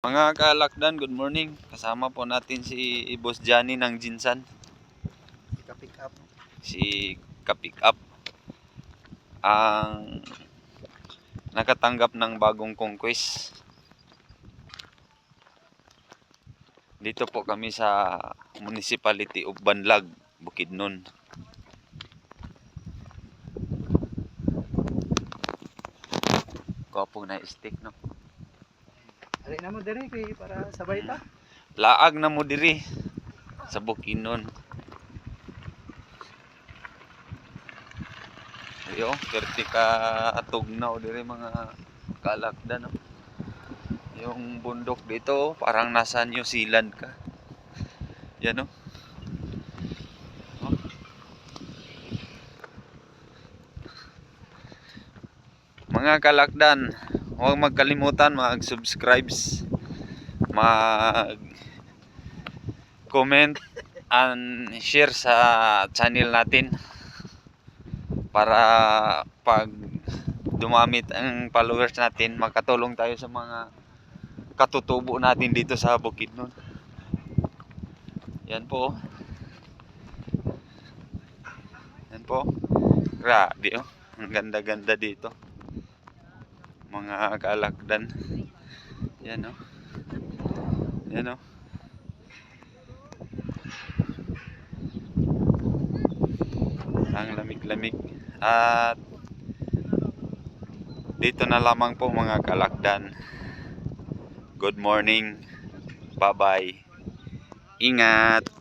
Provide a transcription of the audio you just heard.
Mga kalakdan, good morning. Kasama po natin si Boss Johnny ng Jinsan. Pick up. Si Ka-pick up ang nakatanggap ng bagong conquest. Dito po kami sa Municipality of Banlag, Bukidnon. Gwapo na stick, no? Alin na mo dere kay para sabay ta. Laag na mo diri sa Bukidnon. Ayo, perti ka tugnaw diri mga kalakdan, no? Yung bundok dito parang nasa New Zealand ka. Yan, no? Mga kalakdan, huwag magkalimutan mag-subscribes, mag-comment and share sa channel natin para pag dumamit ang followers natin, makatulong tayo sa mga katutubo natin dito sa Bukidnon. Yan po. Yan po. Grabe, oh. Ang ganda-ganda dito. Mga kalakdan. Yan, oh. Yan, oh. Ang lamig-lamig. At dito na lamang po mga kalakdan. Good morning. Bye-bye. Ingat.